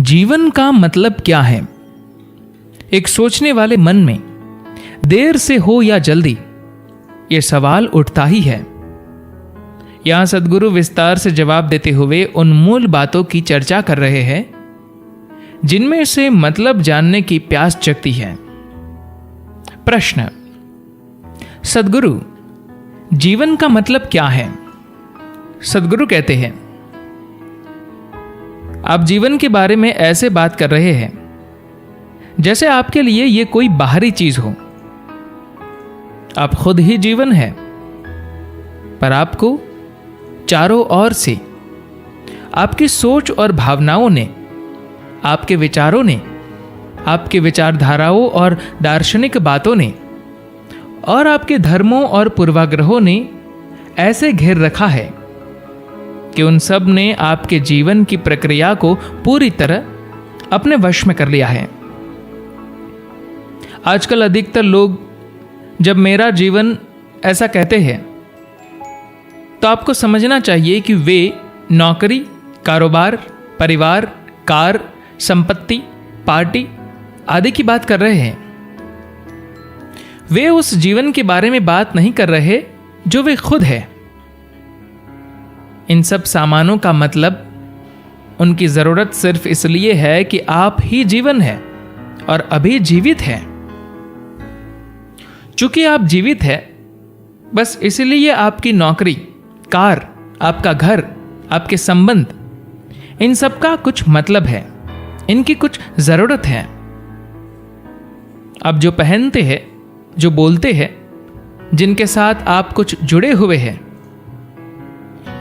जीवन का मतलब क्या है? एक सोचने वाले मन में देर से हो या जल्दी, यह सवाल उठता ही है। यहां सद्गुरु विस्तार से जवाब देते हुए उन मूल बातों की चर्चा कर रहे हैं जिनमें से मतलब जानने की प्यास जगती है। प्रश्न: सद्गुरु, जीवन का मतलब क्या है? सद्गुरु कहते हैं, आप जीवन के बारे में ऐसे बात कर रहे हैं जैसे आपके लिए यह कोई बाहरी चीज हो। आप खुद ही जीवन है, पर आपको चारों ओर से आपकी सोच और भावनाओं ने, आपके विचारों ने, आपके विचारधाराओं और दार्शनिक बातों ने और आपके धर्मों और पूर्वाग्रहों ने ऐसे घेर रखा है कि उन सब ने आपके जीवन की प्रक्रिया को पूरी तरह अपने वश में कर लिया है। आजकल अधिकतर लोग जब मेरा जीवन ऐसा कहते हैं तो आपको समझना चाहिए कि वे नौकरी, कारोबार, परिवार, कार, संपत्ति, पार्टी आदि की बात कर रहे हैं। वे उस जीवन के बारे में बात नहीं कर रहे जो वे खुद है। इन सब सामानों का मतलब उनकी जरूरत सिर्फ इसलिए है कि आप ही जीवन है और अभी जीवित है। चूंकि आप जीवित है, बस इसलिए आपकी नौकरी, कार, आपका घर, आपके संबंध, इन सब का कुछ मतलब है, इनकी कुछ जरूरत है। आप जो पहनते हैं, जो बोलते हैं, जिनके साथ आप कुछ जुड़े हुए हैं,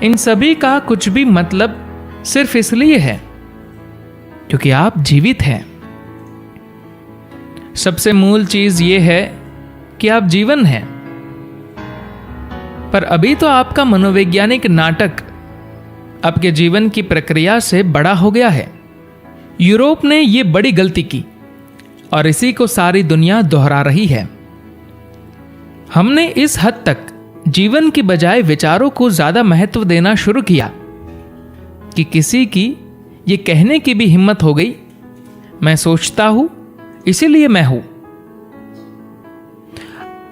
इन सभी का कुछ भी मतलब सिर्फ इसलिए है क्योंकि आप जीवित हैं। सबसे मूल चीज यह है कि आप जीवन हैं, पर अभी तो आपका मनोवैज्ञानिक नाटक आपके जीवन की प्रक्रिया से बड़ा हो गया है। यूरोप ने यह बड़ी गलती की और इसी को सारी दुनिया दोहरा रही है। हमने इस हद तक जीवन की बजाय विचारों को ज्यादा महत्व देना शुरू किया कि किसी की यह कहने की भी हिम्मत हो गई, मैं सोचता हूं इसीलिए मैं हूं।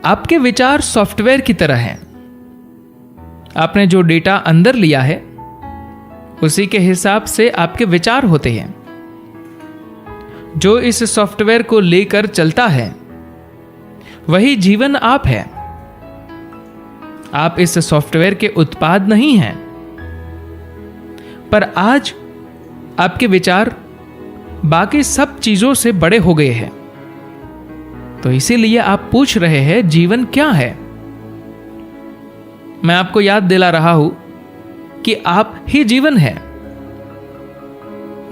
आपके विचार सॉफ्टवेयर की तरह हैं। आपने जो डेटा अंदर लिया है उसी के हिसाब से आपके विचार होते हैं। जो इस सॉफ्टवेयर को लेकर चलता है वही जीवन आप है। आप इस सॉफ्टवेयर के उत्पाद नहीं हैं, पर आज आपके विचार बाकी सब चीजों से बड़े हो गए हैं। तो इसीलिए आप पूछ रहे हैं जीवन क्या है। मैं आपको याद दिला रहा हूं कि आप ही जीवन है।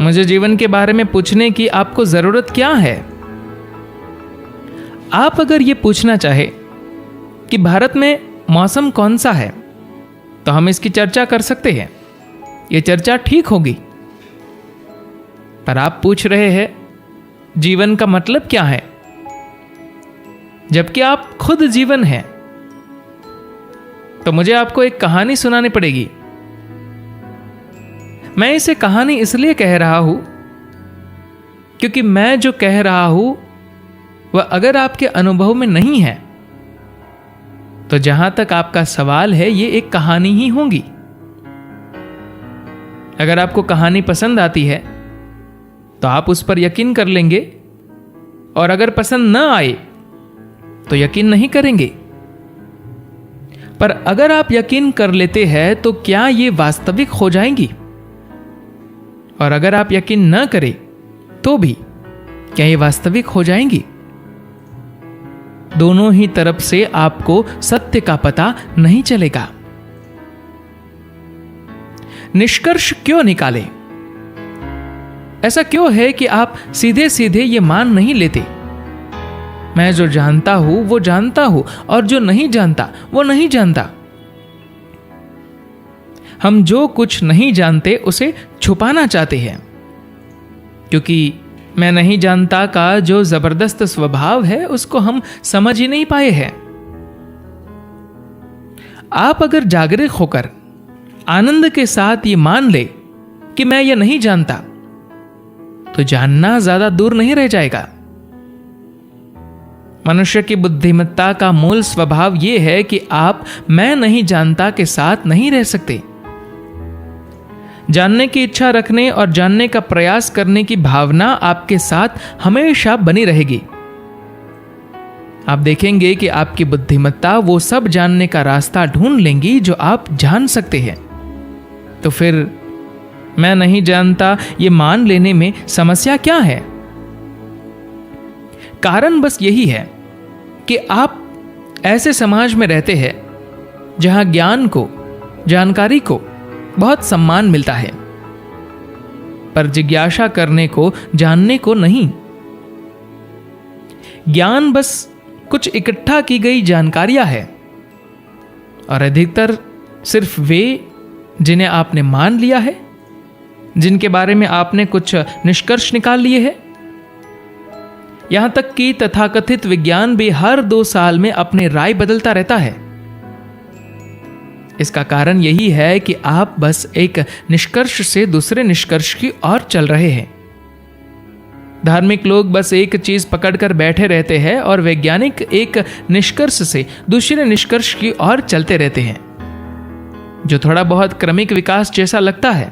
मुझे जीवन के बारे में पूछने की आपको जरूरत क्या है? आप अगर यह पूछना चाहे कि भारत में मौसम कौन सा है तो हम इसकी चर्चा कर सकते हैं, यह चर्चा ठीक होगी। पर आप पूछ रहे हैं जीवन का मतलब क्या है, जबकि आप खुद जीवन हैं। तो मुझे आपको एक कहानी सुनानी पड़ेगी। मैं इसे कहानी इसलिए कह रहा हूं क्योंकि मैं जो कह रहा हूं वह अगर आपके अनुभव में नहीं है तो जहां तक आपका सवाल है ये एक कहानी ही होगी। अगर आपको कहानी पसंद आती है तो आप उस पर यकीन कर लेंगे, और अगर पसंद न आए तो यकीन नहीं करेंगे। पर अगर आप यकीन कर लेते हैं तो क्या ये वास्तविक हो जाएंगी? और अगर आप यकीन न करें तो भी क्या ये वास्तविक हो जाएंगी? दोनों ही तरफ से आपको सत्य का पता नहीं चलेगा। निष्कर्ष क्यों निकाले? ऐसा क्यों है कि आप सीधे सीधे ये मान नहीं लेते, मैं जो जानता हूं वो जानता हूं और जो नहीं जानता वो नहीं जानता। हम जो कुछ नहीं जानते उसे छुपाना चाहते हैं, क्योंकि मैं नहीं जानता का जो जबरदस्त स्वभाव है उसको हम समझ ही नहीं पाए हैं। आप अगर जागरूक होकर आनंद के साथ ये मान ले कि मैं ये नहीं जानता, तो जानना ज्यादा दूर नहीं रह जाएगा। मनुष्य की बुद्धिमत्ता का मूल स्वभाव यह है कि आप मैं नहीं जानता के साथ नहीं रह सकते। जानने की इच्छा रखने और जानने का प्रयास करने की भावना आपके साथ हमेशा बनी रहेगी। आप देखेंगे कि आपकी बुद्धिमत्ता वो सब जानने का रास्ता ढूंढ लेंगी जो आप जान सकते हैं। तो फिर मैं नहीं जानता ये मान लेने में समस्या क्या है? कारण बस यही है कि आप ऐसे समाज में रहते हैं जहां ज्ञान को, जानकारी को बहुत सम्मान मिलता है, पर जिज्ञासा करने को, जानने को नहीं। ज्ञान बस कुछ इकट्ठा की गई जानकारियां है, और अधिकतर सिर्फ वे जिन्हें आपने मान लिया है, जिनके बारे में आपने कुछ निष्कर्ष निकाल लिए हैं। यहां तक कि तथाकथित विज्ञान भी हर 2 साल में अपनी राय बदलता रहता है। इसका कारण यही है कि आप बस एक निष्कर्ष से दूसरे निष्कर्ष की ओर चल रहे हैं। धार्मिक लोग बस एक चीज पकड़कर बैठे रहते हैं और वैज्ञानिक एक निष्कर्ष से दूसरे निष्कर्ष की ओर चलते रहते हैं, जो थोड़ा बहुत क्रमिक विकास जैसा लगता है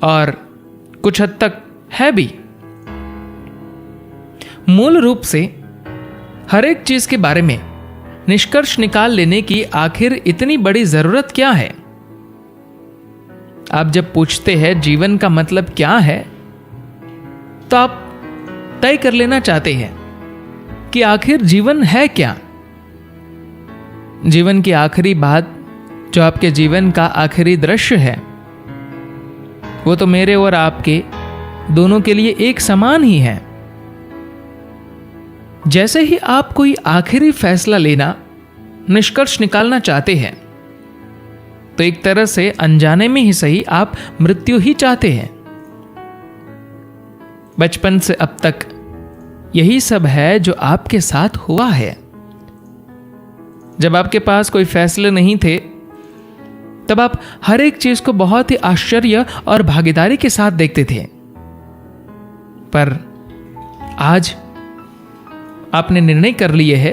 और कुछ हद तक है भी। मूल रूप से हर एक चीज के बारे में निष्कर्ष निकाल लेने की आखिर इतनी बड़ी जरूरत क्या है? आप जब पूछते हैं जीवन का मतलब क्या है, तो आप तय कर लेना चाहते हैं कि आखिर जीवन है क्या। जीवन की आखिरी बात, जो आपके जीवन का आखिरी दृश्य है, वो तो मेरे और आपके दोनों के लिए एक समान ही है। जैसे ही आप कोई आखिरी फैसला लेना, निष्कर्ष निकालना चाहते हैं, तो एक तरह से अनजाने में ही सही आप मृत्यु ही चाहते हैं। बचपन से अब तक यही सब है जो आपके साथ हुआ है। जब आपके पास कोई फैसले नहीं थे, तब आप हर एक चीज को बहुत ही आश्चर्य और भागीदारी के साथ देखते थे। पर आज आपने निर्णय कर लिए है,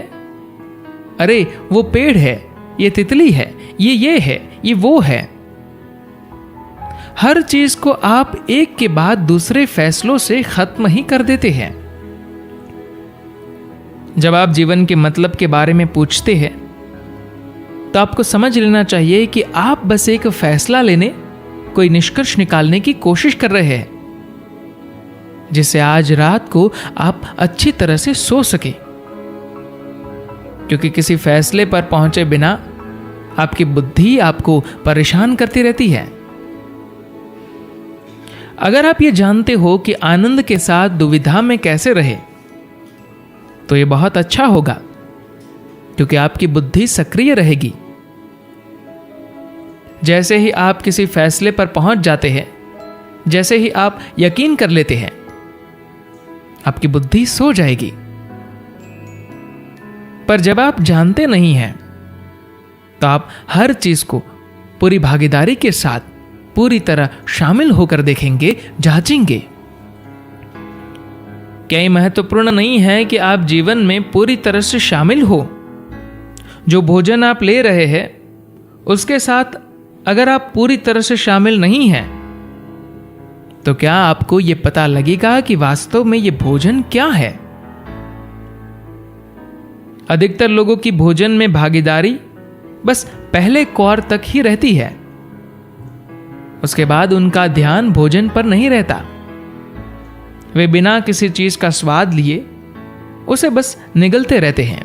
अरे वो पेड़ है, ये तितली है, ये है, ये वो है। हर चीज को आप एक के बाद दूसरे फैसलों से खत्म ही कर देते हैं। जब आप जीवन के मतलब के बारे में पूछते हैं, तो आपको समझ लेना चाहिए कि आप बस एक फैसला लेने, कोई निष्कर्ष निकालने की कोशिश कर रहे हैं, जिससे आज रात को आप अच्छी तरह से सो सके। क्योंकि किसी फैसले पर पहुंचे बिना आपकी बुद्धि आपको परेशान करती रहती है। अगर आप ये जानते हो कि आनंद के साथ दुविधा में कैसे रहे, तो ये बहुत अच्छा होगा, क्योंकि आपकी बुद्धि सक्रिय रहेगी। जैसे ही आप किसी फैसले पर पहुंच जाते हैं, जैसे ही आप यकीन कर लेते हैं, आपकी बुद्धि सो जाएगी। पर जब आप जानते नहीं हैं, तो आप हर चीज को पूरी भागीदारी के साथ पूरी तरह शामिल होकर देखेंगे, जांचेंगे। क्या ये महत्वपूर्ण नहीं है कि आप जीवन में पूरी तरह से शामिल हो? जो भोजन आप ले रहे हैं, उसके साथ अगर आप पूरी तरह से शामिल नहीं हैं, तो क्या आपको यह पता लगेगा कि वास्तव में यह भोजन क्या है? अधिकतर लोगों की भोजन में भागीदारी बस पहले कौर तक ही रहती है। उसके बाद उनका ध्यान भोजन पर नहीं रहता। वे बिना किसी चीज का स्वाद लिए उसे बस निगलते रहते हैं।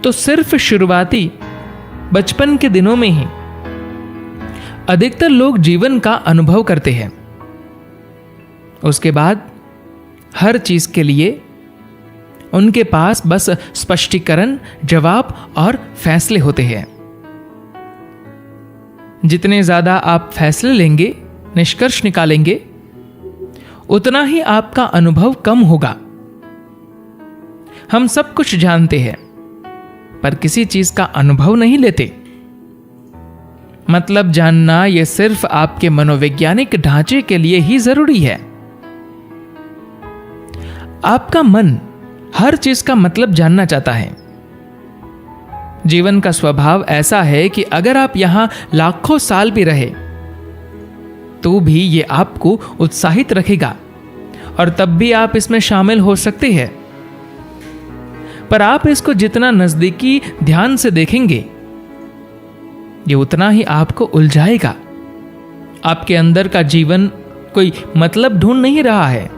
तो सिर्फ शुरुआती बचपन के दिनों में ही अधिकतर लोग जीवन का अनुभव करते हैं। उसके बाद हर चीज के लिए उनके पास बस स्पष्टीकरण, जवाब और फैसले होते हैं। जितने ज्यादा आप फैसले लेंगे, निष्कर्ष निकालेंगे, उतना ही आपका अनुभव कम होगा। हम सब कुछ जानते हैं, पर किसी चीज का अनुभव नहीं लेते। मतलब जानना यह सिर्फ आपके मनोवैज्ञानिक ढांचे के लिए ही जरूरी है। आपका मन हर चीज का मतलब जानना चाहता है। जीवन का स्वभाव ऐसा है कि अगर आप यहां लाखों साल भी रहे तो भी यह आपको उत्साहित रखेगा और तब भी आप इसमें शामिल हो सकते हैं। पर आप इसको जितना नजदीकी ध्यान से देखेंगे ये उतना ही आपको उलझाएगा। आपके अंदर का जीवन कोई मतलब ढूंढ नहीं रहा है,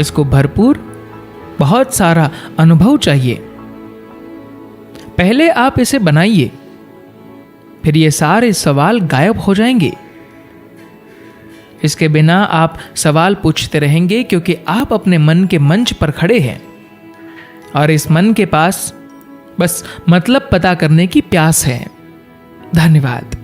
इसको भरपूर बहुत सारा अनुभव चाहिए। पहले आप इसे बनाइए, फिर ये सारे सवाल गायब हो जाएंगे। इसके बिना आप सवाल पूछते रहेंगे क्योंकि आप अपने मन के मंच पर खड़े हैं और इस मन के पास बस मतलब पता करने की प्यास है। धन्यवाद।